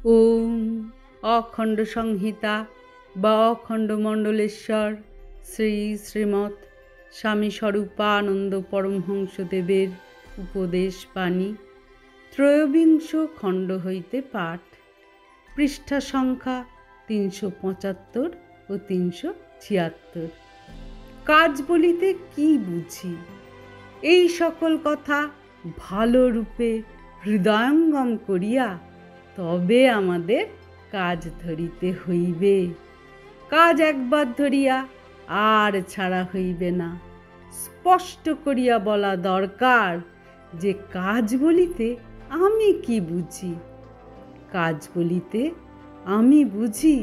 ওম অখণ্ড সংহিতা বা অখণ্ড মণ্ডলেশ্বর শ্রী শ্রীমৎ স্বামী স্বরূপানন্দ পরমহংসদেবের উপদেশ বাণী ত্রয়োবিংশ খণ্ড হইতে পাঠ। পৃষ্ঠা সংখ্যা 375 ও 376। কাজ বলিতে কি বুঝি? এই সকল কথা ভালো রূপে হৃদয়ঙ্গম করিয়া তবে আমাদের কাজ ধরিতে হইবে। কাজ একবার ধরিয়া আর ছাড়া হইবে না। স্পষ্ট করিয়া বলা দরকার যে কাজ বলিতে আমি কি বুঝি। কাজ বলিতে আমি বুঝি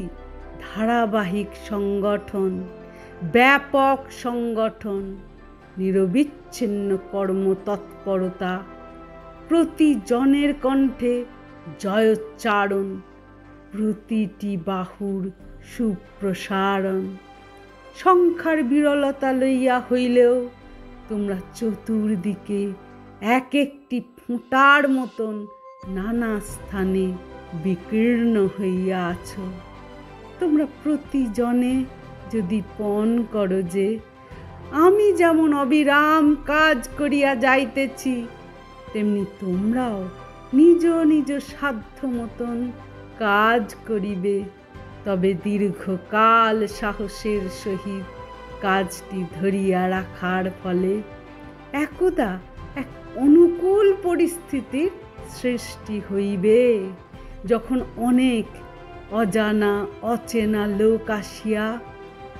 ধারাবাহিক সংগঠন, ব্যাপক সংগঠন, নিরবিচ্ছিন্ন কর্মতৎপরতা, প্রতি জনের কণ্ঠে জয়োচ্চারণ, প্রতিটি বাহুর সুপ্রসারণ। সংখ্যার বিরলতা লইয়া হইলেও তোমরা চতুর্দিকে এক একটি ফোঁটার মতন নানা স্থানে বিকীর্ণ হইয়া আছো। তোমরা প্রতিজনে যদি পণ করো যে আমি যেমন অবিরাম কাজ করিয়া যাইতেছি, তেমনি তোমরাও নিজ নিজ সাধ্য মতন কাজ করিবে, তবে দীর্ঘকাল সাহসের সহিত কাজটি ধরিয়া রাখার ফলে একদা এক অনুকূল পরিস্থিতির সৃষ্টি হইবে, যখন অনেক অজানা অচেনা লোক আসিয়া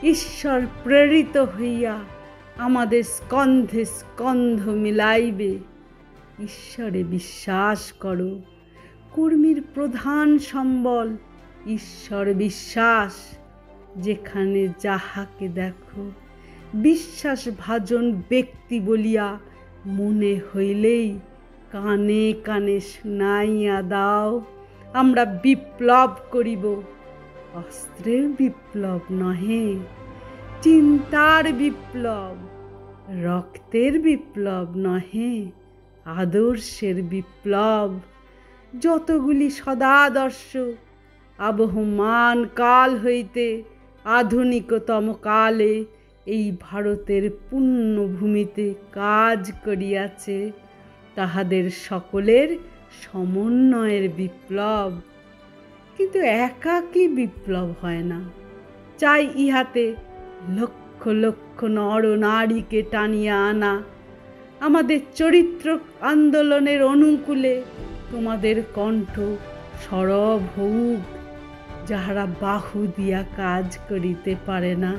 ঈশ্বর প্রেরিত হইয়া আমাদের স্কন্ধে স্কন্ধ মিলাইবে। ঈশ্বরে বিশ্বাস করো। কর্মীর প্রধান সম্বল ঈশ্বর বিশ্বাস। যেখানে যাহাকে দেখো বিশ্বাসভাজন ব্যক্তি বলিয়া মনে হইলেই কানে কানে শুনাইয়া দাও, আমরা বিপ্লব করিব। অস্ত্রের বিপ্লব নহে, চিন্তার বিপ্লব। রক্তের বিপ্লব নহে, আদর্শের বিপ্লব। যতগুলি সদাদর্শ আবহমান কাল হইতে আধুনিকতম কালে এই ভারতের পুণ্যভূমিতে কাজ করিয়াছে, তাহাদের সকলের সমন্বয়ের বিপ্লব। কিন্তু একাকী বিপ্লব হয় না, চাই ইহাতে লক্ষ লক্ষ নর নারীকে টানিয়া আনা। আমাদের চরিত্র আন্দোলনের অনুকূলে তোমাদের কণ্ঠ সরব হউক। যাহারা বাহু দিয়া কাজ করিতে পারে না,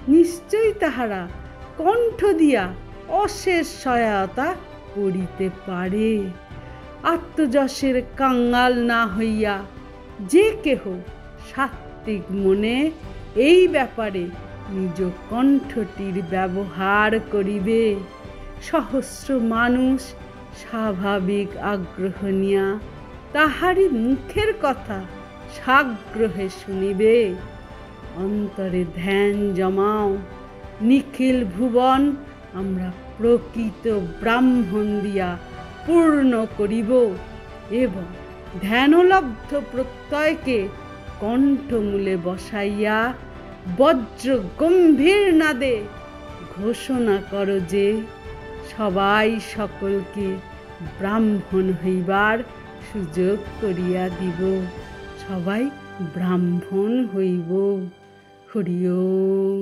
নিশ্চয়ই তাহারা কণ্ঠ দিয়া অশেষ সহায়তা করিতে পারে। আত্মযশের কাঙ্গাল না হইয়া যে কেহ সাত্ত্বিক মনে এই ব্যাপারে নিজ কণ্ঠটির ব্যবহার করিবে। সহস্র মানুষ স্বাভাবিক আগ্রহ নিয়া তাহারই মুখের কথা সাগ্রহে শুনিবে। অন্তরে ধ্যান জমাও। নিখিল ভুবন আমরা প্রকৃত ব্রাহ্মণ দিয়া পূর্ণ করিব এবং ধ্যানলব্ধ প্রত্যয়কে কণ্ঠমূলে বসাইয়া বজ্র গম্ভীর নাদে ঘোষণা করো যে সবাই সকলকে ব্রাহ্মণ হইবার সুযোগ করিয়া দিব। সবাই ব্রাহ্মণ হইব। হরি ওম।